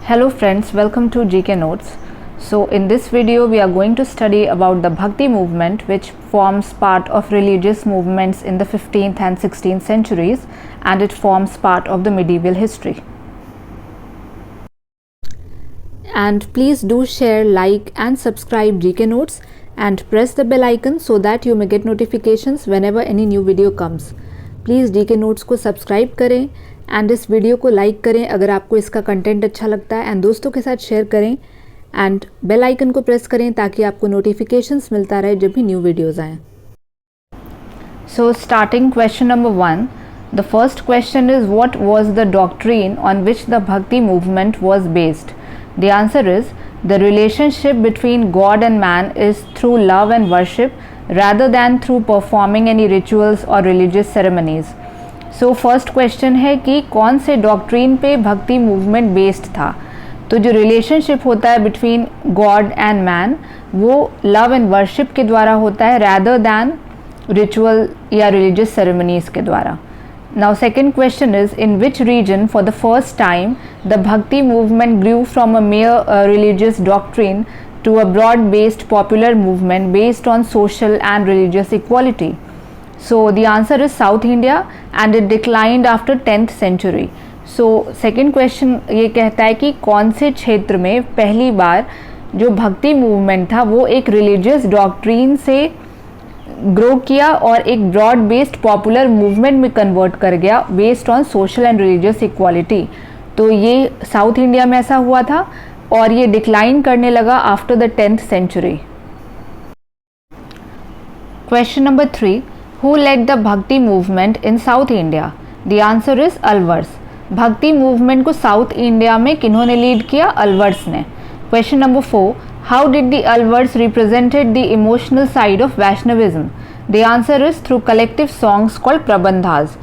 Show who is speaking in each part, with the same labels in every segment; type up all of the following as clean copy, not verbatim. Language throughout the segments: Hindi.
Speaker 1: Hello friends, welcome to GK Notes. So in this video we are going to study about the Bhakti movement, which forms part of religious movements in the 15th and 16th centuries, and it forms part of the medieval history. And please do share, like and subscribe GK Notes and press the bell icon so that you may get notifications whenever any new video comes. Please GK Notes को सब्सक्राइब करें एंड इस वीडियो को लाइक करें अगर आपको इसका कंटेंट अच्छा लगता है, एंड दोस्तों के साथ शेयर करें एंड बेल आइकन को प्रेस करें ताकि आपको नोटिफिकेशंस मिलता रहे जब भी न्यू वीडियोज़ आएँ. So starting question number 1. The first question is what was the doctrine on which the bhakti movement was based. The answer is the relationship between God and man is through love and worship rather than through performing any rituals or religious ceremonies. So first question है कि कौन से डॉक्ट्रिन पे भक्ति मूवमेंट बेस्ड था. तो जो रिलेशनशिप होता है बिटवीन गॉड एंड मैन वो लव एंड वर्शिप के द्वारा होता है rather than रिचुअल या रिलीजियस सेरेमनीज के द्वारा. Now second question is, in which region for the first time the Bhakti movement grew from a mere religious doctrine to a broad-based popular movement based on social and religious equality? So the answer is South India, and it declined after 10th century. So second question ये कहता है कि कौन से क्षेत्र में पहली बार जो भक्ति मूवमेंट था वो एक रिलीजियस डॉक्ट्रिन से ग्रो किया और एक ब्रॉड बेस्ड पॉपुलर मूवमेंट में कन्वर्ट कर गया based on social and religious equality. तो ये साउथ इंडिया में ऐसा हुआ था और ये डिक्लाइन करने लगा after the 10th century. Question number 3. Who led the bhakti movement in south India? The answer is Alvars. Bhakti movement को साउथ इंडिया में किन्होंने लीड किया? अलवर्स ने. Question number 4. How did the Alvars represented the emotional side of Vaishnavism? The answer is through collective songs called Prabandhas.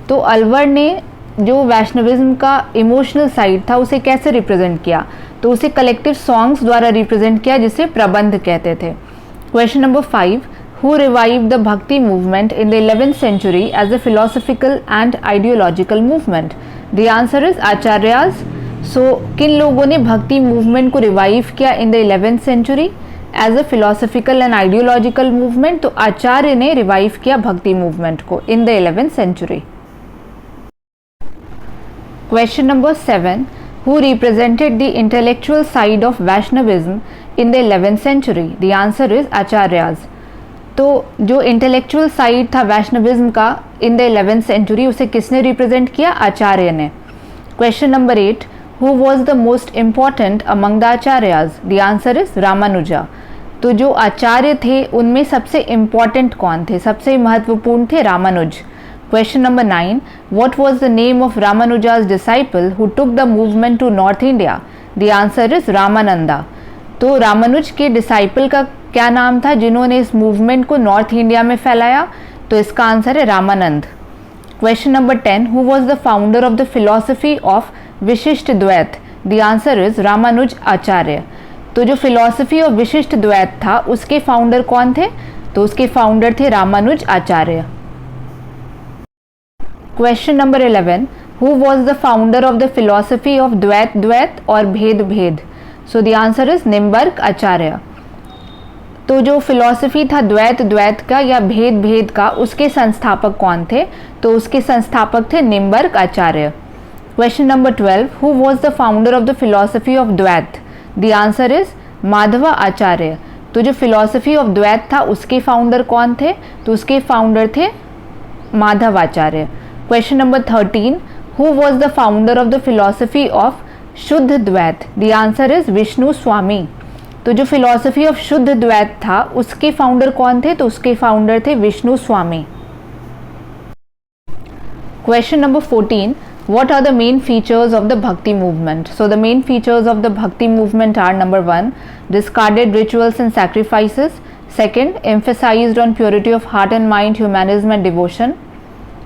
Speaker 1: तो अलवर ने जो वैष्णविज्म का इमोशनल साइड था उसे कैसे रिप्रेजेंट किया? तो उसे कलेक्टिव सॉन्ग्स द्वारा रिप्रेजेंट किया जिसे प्रबंध कहते थे. Question number 5. Who revived the bhakti movement in the 11th century as a philosophical and ideological movement? The answer is Acharyas. So किन लोगों ने भक्ति मूवमेंट को रिवाइव किया in the 11th century as a philosophical and ideological movement? तो आचार्य ने रिवाइव किया भक्ति मूवमेंट को in the 11th century. Question number 7. Who represented the intellectual side of Vaishnavism in the 11th century? The answer is Acharyas. तो जो इंटेलेक्चुअल साइड था वैष्णविज्म का इन द 11th century उसे किसने रिप्रेजेंट किया? आचार्य ने. Question number 8. Who was the most important among the Acharyas? The answer is Ramanuja. तो जो आचार्य थे उनमें सबसे इम्पॉर्टेंट कौन थे? सबसे महत्वपूर्ण थे Ramanuj. Question number 9. What was the name of Ramanuja's disciple who took the movement to North India? The answer is Ramananda. तो रामानुज के डिसाइपल का क्या नाम था जिन्होंने इस मूवमेंट को नॉर्थ इंडिया में फैलाया? तो इसका आंसर है Ramanand. Question number 10. Who was the founder of the philosophy of विशिष्ट द्वैत? The answer is रामानुज आचार्य. तो जो फिलॉसफी ऑफ विशिष्ट द्वैत था उसके फाउंडर कौन थे? तो उसके फाउंडर थे रामानुज आचार्य. Question number 11. Who was the founder of the philosophy of द्वैत और भेद? So the answer is निम्बर्क आचार्य. तो जो फिलॉसफी था द्वैत का या भेद का उसके संस्थापक कौन थे? तो उसके संस्थापक थे निम्बर्क आचार्य. Question number 12. Who was the founder of the philosophy of द्वैत? The answer is माधव आचार्य. तो जो फिलॉसफी ऑफ द्वैत था उसके फाउंडर कौन थे? तो उसके फाउंडर थे माधव आचार्य. Question number 13. Who was the founder of the philosophy of शुद्ध द्वैत? The answer is विष्णु स्वामी. तो जो फिलॉसफी ऑफ शुद्ध द्वैत था उसके फाउंडर कौन थे? तो उसके फाउंडर थे विष्णु स्वामी. Question number 14. What are the main features of the Bhakti movement? So the main features of the Bhakti movement are: number 1, discarded rituals and sacrifices. Second, emphasized on purity of heart and mind, humanism and devotion.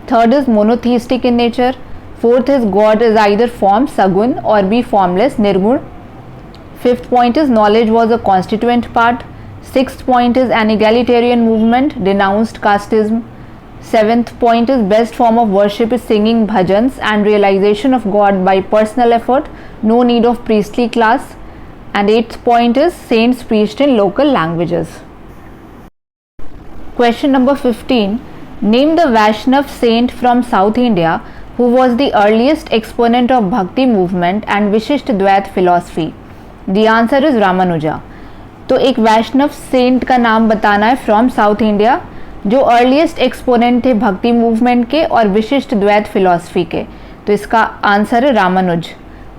Speaker 1: Third is monotheistic in nature. Fourth is God is either form sagun or be formless nirgun. Fifth point is knowledge was a constituent part. Sixth point is an egalitarian movement, denounced casteism. Seventh point is best form of worship is singing bhajans and realization of God by personal effort, no need of priestly class. And eighth point is saints preached in local languages. Question number 15. Name the Vaishnav saint from South India who was the earliest exponent of Bhakti movement and Vishisht Dvait philosophy. The answer is Ramanuja. तो एक वैष्णव सेंट का नाम बताना है फ्रॉम साउथ इंडिया जो अर्लीस्ट एक्सपोनेंट थे भक्ति मूवमेंट के और विशिष्ट द्वैत फिलॉसफी के, तो इसका आंसर है Ramanuja.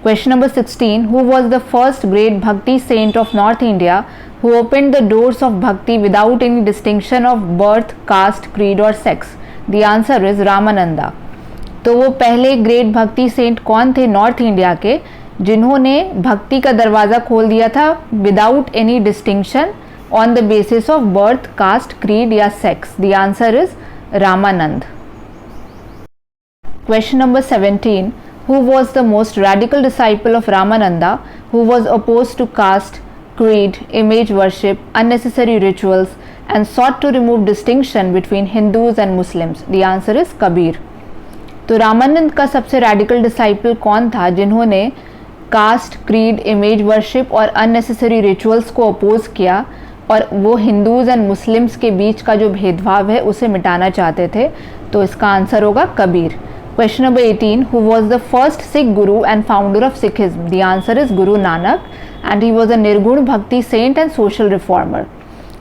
Speaker 1: Question number 16. Who was the first great bhakti saint of north India who open the doors of bhakti without any distinction of birth, caste, creed और sex. The answer is Ramananda. तो वो पहले ग्रेट भक्ति सेंट कौन थे नॉर्थ इंडिया के जिन्होंने भक्ति का दरवाज़ा खोल दिया था without any distinction on the basis of birth, caste, creed या sex. The answer is Ramanand. Question number 17. Who was the most radical disciple of Ramananda who was opposed to caste, creed, image worship, unnecessary rituals and sought to remove distinction between Hindus and Muslims? The answer is Kabir. तो रामानंद का सबसे radical disciple कौन था जिन्होंने कास्ट, क्रीड, इमेज वर्शिप और अननेसेसरी रिचुअल्स को अपोज किया और वो हिंदूज़ एंड मुस्लिम्स के बीच का जो भेदभाव है उसे मिटाना चाहते थे? तो इसका आंसर होगा Kabir. Question number 18. Who was the first Sikh guru and founder of Sikhism? The answer is Guru Nanak and he was a निर्गुण भक्ति saint and social reformer.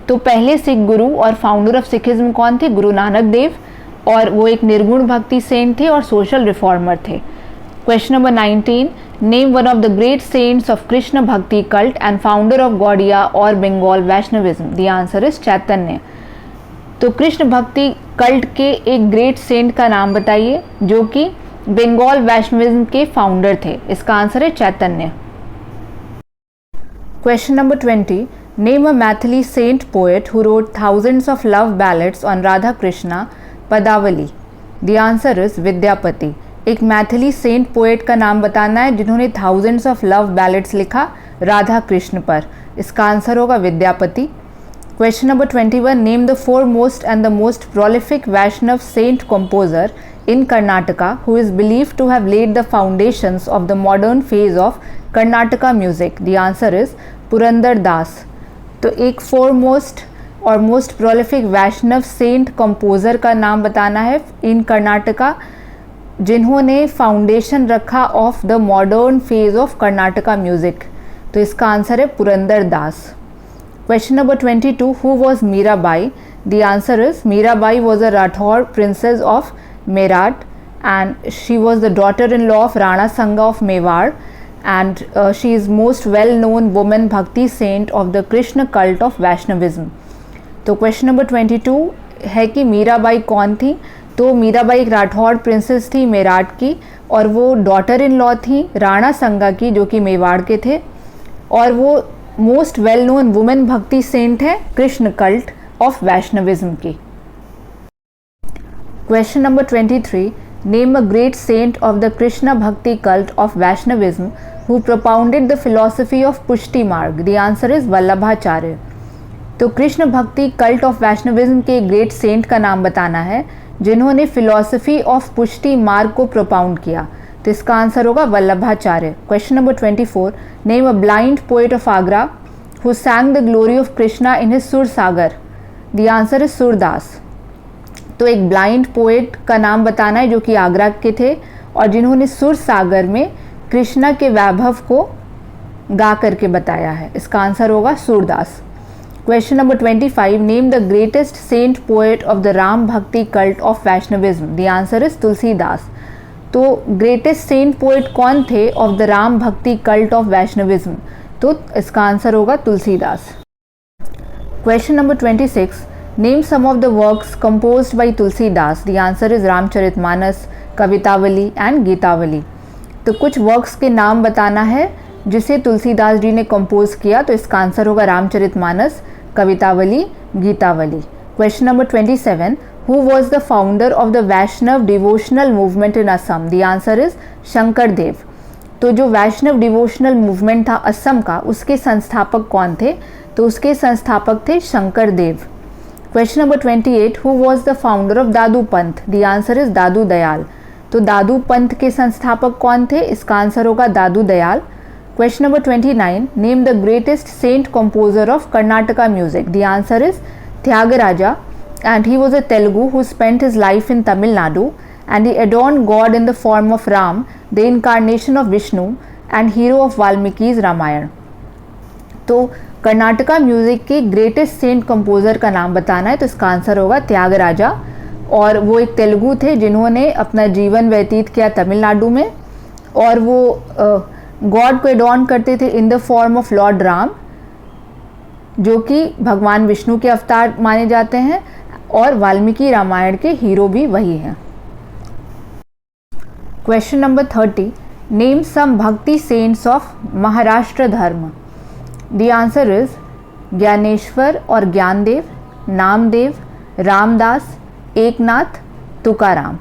Speaker 1: तो पहले सिख गुरु और फाउंडर ऑफ सिखिज्म कौन थे? गुरु नानक देव, और वो एक निर्गुण भक्ति सेंट थे और सोशल रिफॉर्मर थे. Question number 19. Name one of the great saints of Krishna Bhakti cult and founder of Gaudiya or Bengal Vaishnavism. The answer is Chaitanya. तो कृष्ण भक्ति कल्ट के एक ग्रेट सेंट का नाम बताइए जो कि बंगाल वैष्णविज्म के फाउंडर थे. इसका आंसर है Chaitanya. Question number 20. Name a Maithili saint poet who wrote thousands of love ballads on Radha Krishna Padavali. The answer is Vidyapati. एक मैथिली सेंट पोएट का नाम बताना है जिन्होंने थाउजेंड्स ऑफ लव बैलेट्स लिखा राधा कृष्ण पर. इसका आंसर होगा Vidyapati. Question number 21. Name the foremost and the most prolific Vaishnav saint composer in Karnataka who is believed to have laid the foundations of the modern phase of Karnataka music. The answer is Purandar Das. तो एक foremost और most prolific Vaishnav saint composer का नाम बताना है in Karnataka जिन्होंने फाउंडेशन रखा of the modern phase of Karnataka music. तो इसका आंसर है पुरंदर दास. Question number 22. Who was Mirabai? The answer is Mirabai was a Rathore princess of Meerut and she was the daughter-in-law of Rana Sanga of Mewar and she is most well-known woman bhakti saint of the Krishna cult of Vaishnavism. तो question number 22 है कि मीराबाई कौन थी? तो मीराबाई एक राठौड़ प्रिंसेस थी मेरठ की और वो डॉटर इन लॉ थी राणा संगा की जो कि मेवाड़ के थे और वो most well known women bhakti saint है कृष्ण कल्ट ऑफ वैष्णविज्म की. Question number 23. Name a great saint of the Krishna bhakti cult of Vaishnavism who propounded the philosophy of Pushti Marg. The answer is Vallabhacharya. तो कृष्ण भक्ति कल्ट ऑफ वैष्णविज्म के ग्रेट सेंट का नाम बताना है जिन्होंने फिलॉसफी ऑफ पुष्टि मार्ग को प्रोपाउंड किया. तो इसका आंसर होगा Vallabhacharya. Question number 24. Name a blind poet of Agra who sang the glory of Krishna in his Sur Sagar. The answer is Surdas. तो एक ब्लाइंड पोएट का नाम बताना है जो कि आगरा के थे और जिन्होंने सुर सागर में कृष्णा के वैभव को गा करके बताया है. इसका आंसर होगा Surdas. Question number 25. Name the greatest saint poet of the Ram bhakti cult of Vaishnavism. The answer is Tulsidas. तो ग्रेटेस्ट सेंट पोएट कौन थे of the Ram bhakti cult of Vaishnavism? तो इसका आंसर होगा Tulsidas. Question number 26. Name some of the works composed by Tulsidas. The answer is Ramcharitmanas, Kavitavali and Gitavali. तो कुछ वर्क्स के नाम बताना है जिसे तुलसीदास जी ने कंपोज किया. तो इसका आंसर होगा Ramcharitmanas, Kavitavali, Gitavali. Question number 27. Who was the founder of the Vaishnav devotional movement in Assam? The answer is Shankar Dev. तो जो वैष्णव डिवोशनल मूवमेंट था असम का उसके संस्थापक कौन थे? तो उसके संस्थापक थे Shankar Dev. Question number 28, who was the founder of Dadu Panth? The answer is Dadu Dayal. तो दादू पंथ के संस्थापक कौन थे? इसका आंसर होगा Dadu Dayal. Question number 29, name the greatest saint composer of Karnataka music? The answer is Tyagaraja, and he was a Telugu who spent his life in Tamil Nadu, and he adorned God in the form of Ram, the incarnation of Vishnu and hero of Valmiki's Ramayana। तो कर्नाटका म्यूज़िक के ग्रेटेस्ट सेंट कंपोज़र का नाम बताना है, तो इसका आंसर होगा त्यागराजा, और वो एक तेलुगु थे जिन्होंने अपना जीवन व्यतीत किया तमिलनाडु में, और वो गॉड को एडॉर्न करते थे in the form of Lord Ram, जो कि भगवान विष्णु के अवतार माने जाते हैं, और वाल्मीकि रामायण के हीरो भी वही हैं। क्वेश्चन नंबर 30, नेम सम भक्ति सेंट्स ऑफ महाराष्ट्र धर्म? द आंसर इज ज्ञानेश्वर और ज्ञानदेव, नामदेव, रामदास, एकनाथ, तुकाराम।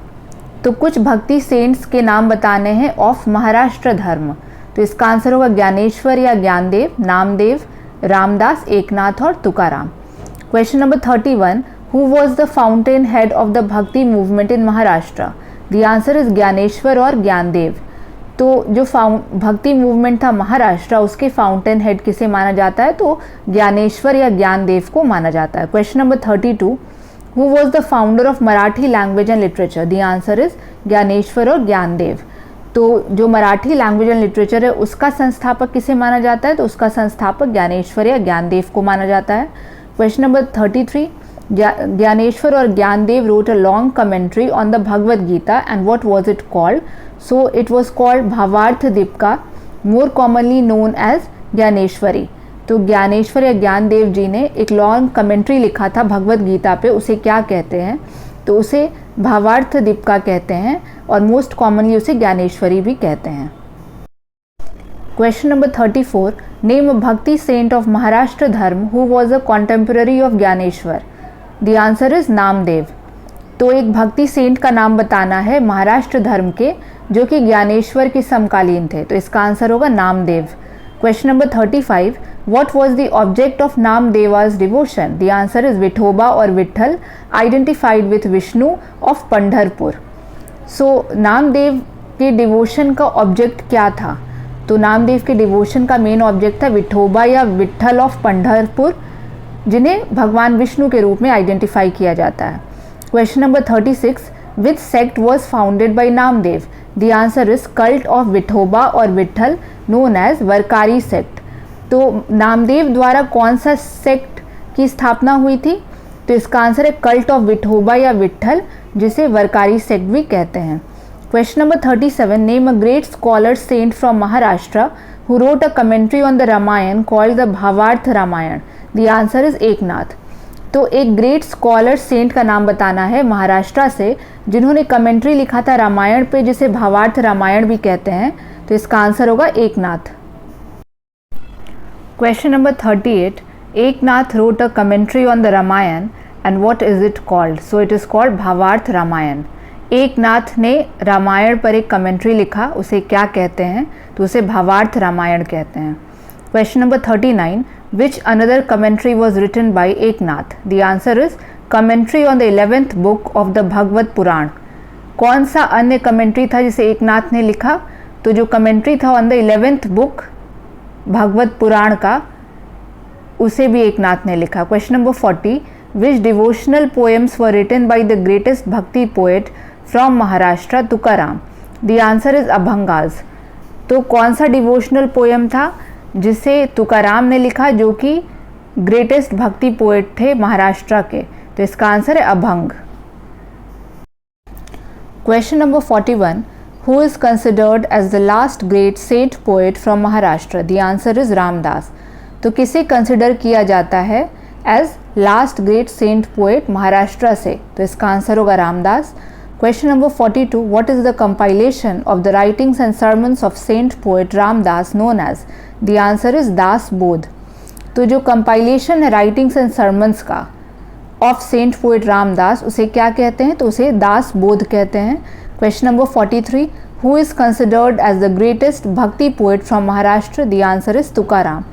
Speaker 1: तो कुछ भक्ति सेंट्स के नाम बताने हैं ऑफ महाराष्ट्र धर्म, तो इसका आंसर होगा ज्ञानेश्वर या ज्ञानदेव, नामदेव, रामदास, एकनाथ और Tukaram. Question number 31, who was the fountainhead of the bhakti movement in Maharashtra? The answer is Gyaneshwar और ज्ञानदेव। तो जो भक्ति मूवमेंट था महाराष्ट्र, उसके फाउंटेन हेड किसे माना जाता है? तो ज्ञानेश्वर या ज्ञानदेव को माना जाता है। Question number 32, who was the founder of Marathi language and literature? The answer is Gyaneshwar और ज्ञानदेव। तो जो मराठी लैंग्वेज एंड लिटरेचर है उसका संस्थापक किसे माना जाता है? तो उसका संस्थापक ज्ञानेश्वर या ज्ञानदेव को माना जाता है। क्वेश्चन नंबर 33, ज्ञानेश्वर और Gyandev wrote a long commentary on the Bhagavad Gita, and what was it called? So it was called भावार्थ Deepika, more commonly known as Dnyaneshwari. तो ज्ञानेश्वर या ज्ञानदेव जी ने एक लॉन्ग कमेंट्री लिखा था भगवद गीता पे, उसे क्या कहते हैं? तो उसे भावार्थ दीपिका कहते हैं, और मोस्ट कॉमनली उसे ज्ञानेश्वरी भी कहते हैं। क्वेश्चन नंबर 34, नेम भक्ति सेंट ऑफ महाराष्ट्र धर्म who was a contemporary of Dnyaneshwar? The answer is Namdev. तो एक भक्ति सेंट का नाम बताना है महाराष्ट्र धर्म के जो कि ज्ञानेश्वर के समकालीन थे, तो इसका आंसर होगा Namdev. Question number 35, what was the object of Namdeva's devotion? The answer is Vithoba और Vitthal, identified with Vishnu of Pandharpur. So Namdev के डिवोशन का ऑब्जेक्ट क्या था? तो नामदेव के डिवोशन का मेन ऑब्जेक्ट था विठोबा या विठल ऑफ पंढरपुर, जिन्हें भगवान विष्णु के रूप में आइडेंटिफाई किया जाता है। Question number 36, which sect was founded by Namdev? The answer is cult of Vithoba और विठल, नोन एज वरकारी सेक्ट। तो नामदेव द्वारा कौन सा सेक्ट की स्थापना हुई थी? तो इसका आंसर है कल्ट ऑफ विठोबा या विठल, जिसे वरकारी सेक्ट भी कहते हैं। Question number 37, name a great scholar saint from Maharashtra who wrote a commentary on the Ramayana called the Bhavartha Ramayana? The answer is Eknath. तो एक ग्रेट स्कॉलर सेंट का नाम बताना है महाराष्ट्र से जिन्होंने कमेंट्री लिखा था रामायण पे, जिसे भावार्थ रामायण भी कहते हैं, तो इसका आंसर होगा Eknath. Question number 38, Eknath wrote a commentary on the Ramayana and what is it called? So it is called Bhavartha Ramayana. Eknath ने रामायण पर एक कमेंट्री लिखा, उसे क्या कहते हैं? तो उसे भावार्थ रामायण कहते हैं। Question number 39, which another commentary was written by Eknath? The answer is commentary on the 11th book of the Bhagavad Puran। कौन सा अन्य कमेंट्री था जिसे एकनाथ ने लिखा? तो जो कमेंट्री था ऑन द 11th बुक भगवत पुराण का, उसे भी एकनाथ ने लिखा। Question number 40, which devotional poems were written by the greatest bhakti poet from Maharashtra, Tukaram? The answer is अभंगास। तो कौन सा डिवोशनल पोएम था जिसे तुकाराम ने लिखा, जो कि ग्रेटेस्ट भक्ति पोएट थे महाराष्ट्र के? तो इसका आंसर है abhang. Question number 41, who is considered as the last great saint poet from Maharashtra? The answer is Ramdas. तो किसे कंसिडर किया जाता है as last great saint poet Maharashtra से? तो इसका आंसर होगा Ramdas. Question number 42, what is the compilation of the writings and sermons of saint poet Ramdas known as? The answer is Das Bodh। तो जो compilation है writings and sermons का of saint poet Ramdas, उसे क्या कहते हैं? तो उसे दास बोध कहते हैं। Question number 43, who is considered as the greatest bhakti poet from Maharashtra? The answer is Tukaram.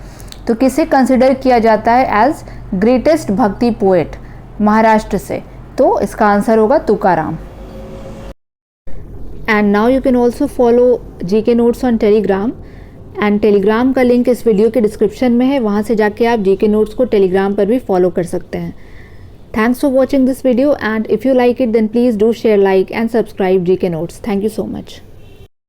Speaker 1: तो किसे कंसिडर किया जाता है एज ग्रेटेस्ट भक्ति पोएट महाराष्ट्र से, तो इसका आंसर होगा Tukaram. And now you can also follow GK notes on Telegram, and Telegram का लिंक इस वीडियो के डिस्क्रिप्शन में है, वहाँ से जाके आप जीके नोट्स को टेलीग्राम पर भी फॉलो कर सकते हैं। Thanks for watching this video, and if you like it then please do share, like and subscribe GK Notes. Thank you so much.